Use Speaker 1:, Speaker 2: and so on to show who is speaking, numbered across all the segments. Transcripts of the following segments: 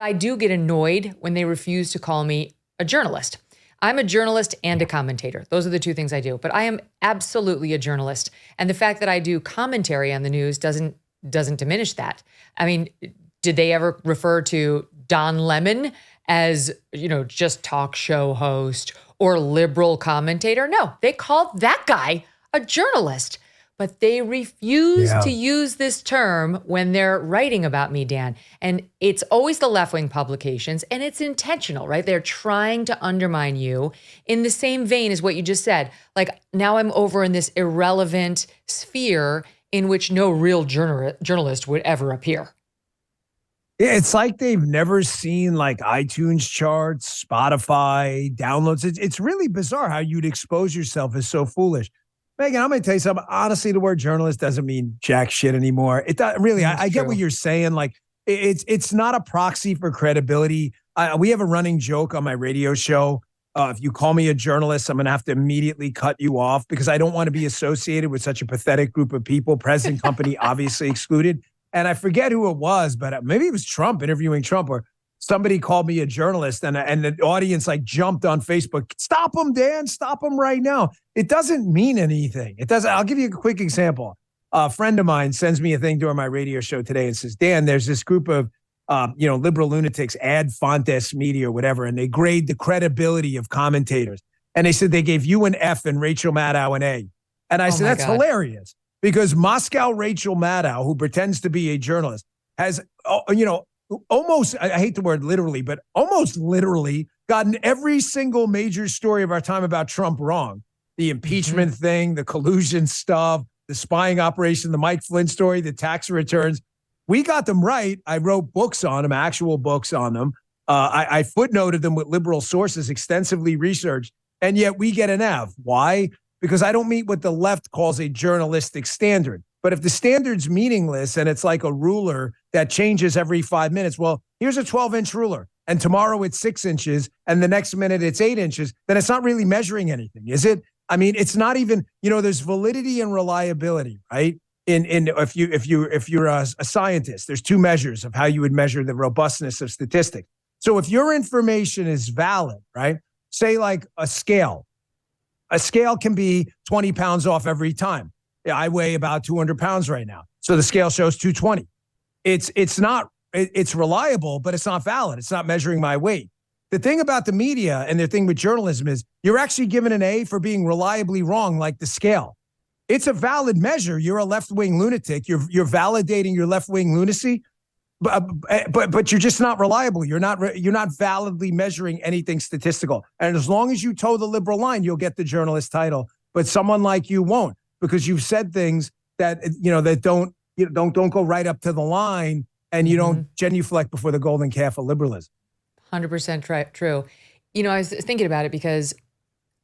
Speaker 1: I do get annoyed when they refuse to call me a journalist. I'm a journalist and a commentator. Those are the two things I do. But I am absolutely a journalist. And the fact that I do commentary on the news doesn't diminish that. I mean, did they ever refer to Don Lemon as, just talk show host or liberal commentator? No, they called that guy a journalist. But they refuse to use this term when they're writing about me, Dan. And it's always the left-wing publications, and it's intentional, right? They're trying to undermine you in the same vein as what you just said. Like, now I'm over in this irrelevant sphere in which no real journalist would ever appear.
Speaker 2: Yeah, it's like they've never seen like iTunes charts, Spotify, downloads. It's really bizarre how you'd expose yourself as so foolish. Megyn, I'm going to tell you something. Honestly, the word journalist doesn't mean jack shit anymore. It does, really. I get what you're saying. Like, it's not a proxy for credibility. We have a running joke on my radio show. If you call me a journalist, I'm going to have to immediately cut you off because I don't want to be associated with such a pathetic group of people. Present company obviously excluded. And I forget who it was, but maybe it was Trump interviewing Trump, or somebody called me a journalist, and the audience like jumped on Facebook. Stop him, Dan. Stop him right now. It doesn't mean anything. It doesn't. I'll give you a quick example. A friend of mine sends me a thing during my radio show today and says, Dan, there's this group of, liberal lunatics, Ad Fontes Media or whatever, and they grade the credibility of commentators. And they said they gave you an F and Rachel Maddow an A. And I said, that's hilarious because Moscow Rachel Maddow, who pretends to be a journalist, has, almost, I hate the word literally, but almost literally gotten every single major story of our time about Trump wrong. The impeachment thing, the collusion stuff, the spying operation, the Mike Flynn story, the tax returns. We got them right. I wrote books on them, actual books on them. I footnoted them with liberal sources, extensively researched, and yet we get an F. Why? Because I don't meet what the left calls a journalistic standard. But if the standard's meaningless and it's like a ruler that changes every 5 minutes, well, here's a 12-inch ruler, and tomorrow it's 6 inches, and the next minute it's 8 inches, then it's not really measuring anything, is it? I mean, it's not even, there's validity and reliability, right? If you're a scientist, there's two measures of how you would measure the robustness of statistics. So if your information is valid, right? Say like a scale can be 20 pounds off every time. I weigh about 200 pounds right now. So the scale shows 220. It's reliable, but it's not valid. It's not measuring my weight. The thing about the media and the thing with journalism is you're actually given an A for being reliably wrong, like the scale. It's a valid measure. You're a left-wing lunatic. You're validating your left-wing lunacy, but you're just not reliable. You're not validly measuring anything statistical. And as long as you toe the liberal line, you'll get the journalist title. But someone like you won't, because you've said things that that don't go right up to the line, and you don't genuflect before the golden calf of liberalism.
Speaker 1: 100% true. I was thinking about it because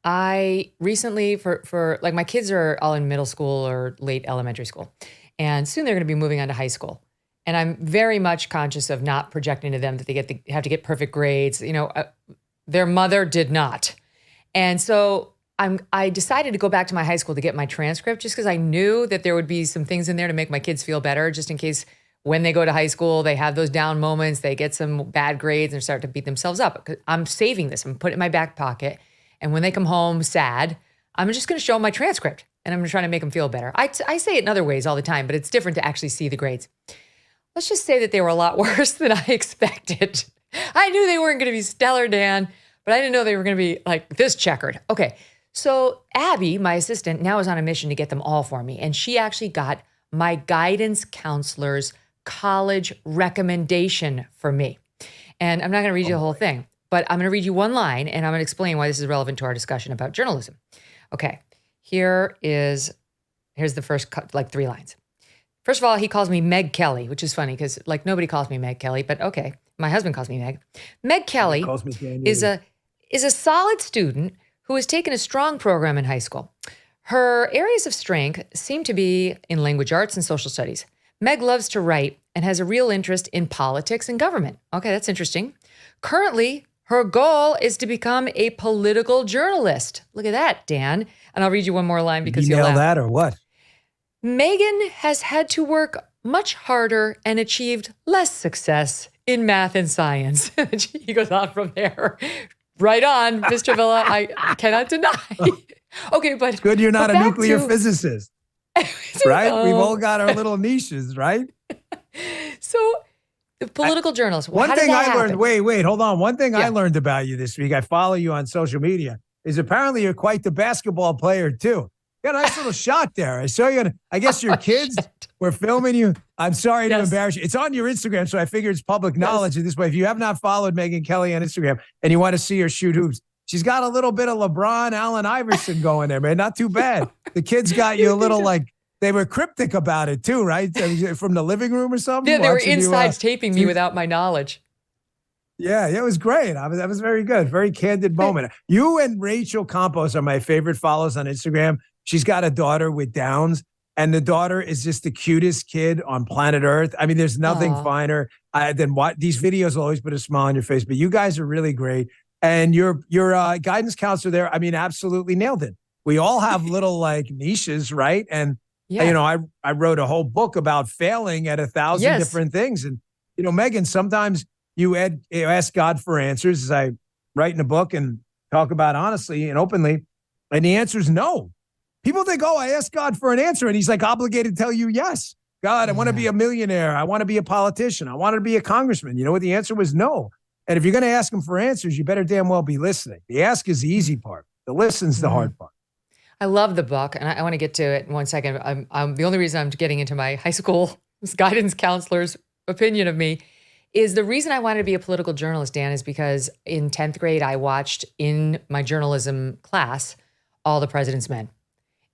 Speaker 1: I recently, for like my kids are all in middle school or late elementary school, and soon they're going to be moving on to high school. And I'm very much conscious of not projecting to them that they have to get perfect grades. Their mother did not. And so I decided to go back to my high school to get my transcript just because I knew that there would be some things in there to make my kids feel better, just in case when they go to high school, they have those down moments, they get some bad grades and start to beat themselves up. I'm saving this. I'm putting it in my back pocket. And when they come home sad, I'm just going to show them my transcript and I'm trying to make them feel better. I say it in other ways all the time, but it's different to actually see the grades. Let's just say that they were a lot worse than I expected. I knew they weren't going to be stellar, Dan, but I didn't know they were going to be like this checkered. Okay. So Abby, my assistant, now is on a mission to get them all for me. And she actually got my guidance counselor's college recommendation for me. And I'm not going to read you the whole thing, but I'm going to read you one line and I'm going to explain why this is relevant to our discussion about journalism. Okay. Here's the first 3 lines. First of all, he calls me Meg Kelly, which is funny because nobody calls me Meg Kelly, but okay. My husband calls me Meg. Meg Kelly is a solid student who has taken a strong program in high school. Her areas of strength seem to be in language arts and social studies. Meg loves to write and has a real interest in politics and government. Okay, that's interesting. Currently, her goal is to become a political journalist. Look at that, Dan. And I'll read you one more line because you'll laugh.
Speaker 2: Email that or what?
Speaker 1: Megyn has had to work much harder and achieved less success in math and science. He goes on from there. Right on, Mr. Villa. I cannot deny. Okay, but
Speaker 2: it's good you're not a nuclear
Speaker 1: to,
Speaker 2: physicist, right? We've all got our little niches, right?
Speaker 1: So the political journalist.
Speaker 2: One thing I learned, wait, hold on. One thing
Speaker 1: Yeah.
Speaker 2: I learned about you this week, I follow you on social media, is apparently you're quite the basketball player too. You got a nice little shot there. I saw you. I guess your kids were filming you. I'm sorry to embarrass you. It's on your Instagram, so I figure it's public knowledge in this way. If you have not followed Megyn Kelly on Instagram and you want to see her shoot hoops, she's got a little bit of LeBron, Allen Iverson going there, man. Not too bad. The kids got you a little like, they were cryptic about it too, right? From the living room or something?
Speaker 1: Yeah, they were insides taping me without my knowledge.
Speaker 2: Yeah, it was great. That was very good. Very candid moment. You and Rachel Campos are my favorite follows on Instagram. She's got a daughter with Downs, and the daughter is just the cutest kid on planet Earth. I mean, there's nothing finer than what these videos will always put a smile on your face. But you guys are really great, and your guidance counselor there, I mean, absolutely nailed it. We all have little like niches, right? And you know, I wrote a whole book about failing at 1,000 different things, and you know, Megyn, sometimes you ask God for answers, as I write in a book and talk about honestly and openly, and the answer is no. People think, oh, I asked God for an answer, and he's like obligated to tell you yes. God, I want to be a millionaire. I want to be a politician. I wanted to be a congressman. You know what? The answer was no. And if you're going to ask him for answers, you better damn well be listening. The ask is the easy part. The listen's the hard part.
Speaker 1: I love the book, and I want to get to it in 1 second. I'm the only reason I'm getting into my high school guidance counselor's opinion of me is the reason I wanted to be a political journalist, Dan, is because in 10th grade, I watched in my journalism class All the President's Men.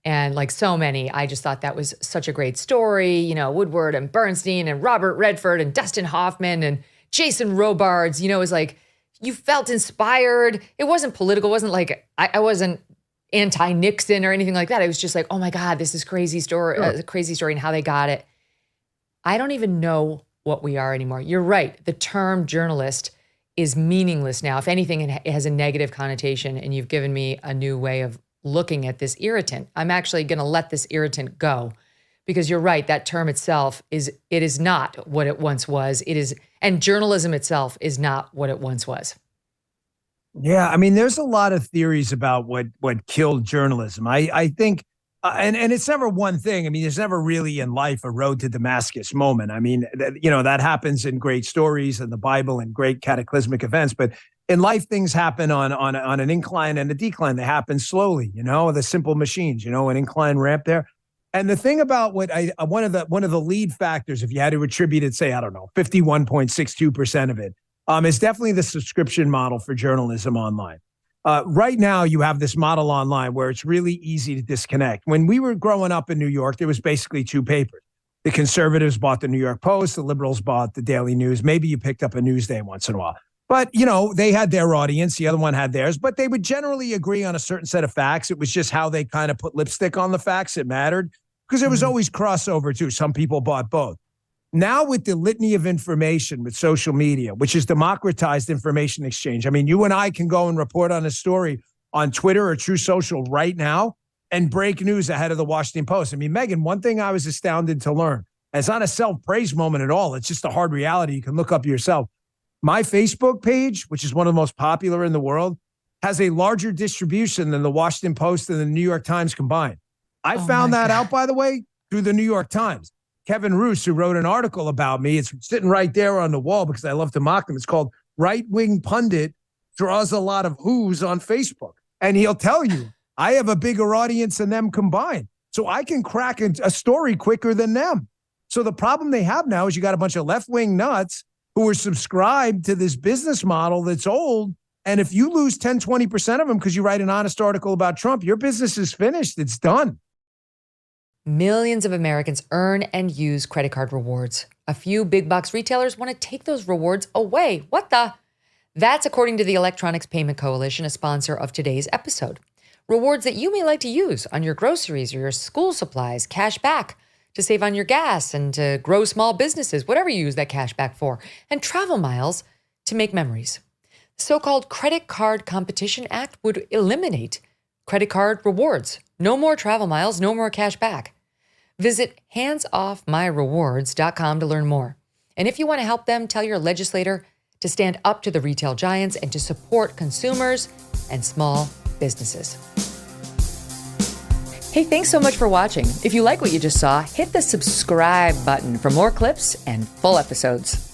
Speaker 1: And like so many, I just thought that was such a great story. You know, Woodward and Bernstein and Robert Redford and Dustin Hoffman and Jason Robards. You know, it was like you felt inspired. It wasn't political. It wasn't like I wasn't anti-Nixon or anything like that. It was just like, oh my God, this is crazy story, a crazy story and how they got it. I don't even know what we are anymore. You're right. The term journalist is meaningless now. If anything, it has a negative connotation, and you've given me a new way of looking at this irritant. I'm actually going to let this irritant go, because you're right. That term itself is not what it once was. It is, and journalism itself is not what it once was.
Speaker 2: Yeah, I mean, there's a lot of theories about what killed journalism. I think, and it's never one thing. I mean, there's never really in life a road to Damascus moment. I mean, you know, that happens in great stories in the Bible and great cataclysmic events, but in life, things happen on an incline and a decline. They happen slowly, you know, the simple machines, you know, an incline ramp there. And the thing about what one of the lead factors, if you had to attribute it, say, I don't know, 51.62% of it, is definitely the subscription model for journalism online. Right now, you have this model online where it's really easy to disconnect. When we were growing up in New York, there was basically two papers. The conservatives bought the New York Post. The liberals bought the Daily News. Maybe you picked up a Newsday once in a while. But, you know, they had their audience. The other one had theirs. But they would generally agree on a certain set of facts. It was just how they kind of put lipstick on the facts that mattered, because there was always crossover, too. Some people bought both. Now with the litany of information with social media, which is democratized information exchange. I mean, you and I can go and report on a story on Twitter or True Social right now and break news ahead of the Washington Post. I mean, Megyn, one thing I was astounded to learn, and it's not a self-praise moment at all. It's just a hard reality. You can look up yourself. My Facebook page, which is one of the most popular in the world, has a larger distribution than the Washington Post and the New York Times combined. I found that out, by the way, through the New York Times. Kevin Roos, who wrote an article about me, it's sitting right there on the wall because I love to mock them. It's called Right-Wing Pundit Draws a Lot of Who's on Facebook. And he'll tell you, I have a bigger audience than them combined. So I can crack a story quicker than them. So the problem they have now is you got a bunch of left-wing nuts who are subscribed to this business model that's old. And if you lose 10, 20% of them because you write an honest article about Trump, your business is finished. It's done.
Speaker 1: Millions of Americans earn and use credit card rewards. A few big box retailers want to take those rewards away. What the? That's according to the Electronics Payment Coalition, a sponsor of today's episode. Rewards that you may like to use on your groceries or your school supplies, cash back to save on your gas and to grow small businesses, whatever you use that cash back for, and travel miles to make memories. The so-called Credit Card Competition Act would eliminate credit card rewards. No more travel miles, no more cash back. Visit handsoffmyrewards.com to learn more. And if you want to help them, tell your legislator to stand up to the retail giants and to support consumers and small businesses. Hey, thanks so much for watching. If you like what you just saw, hit the subscribe button for more clips and full episodes.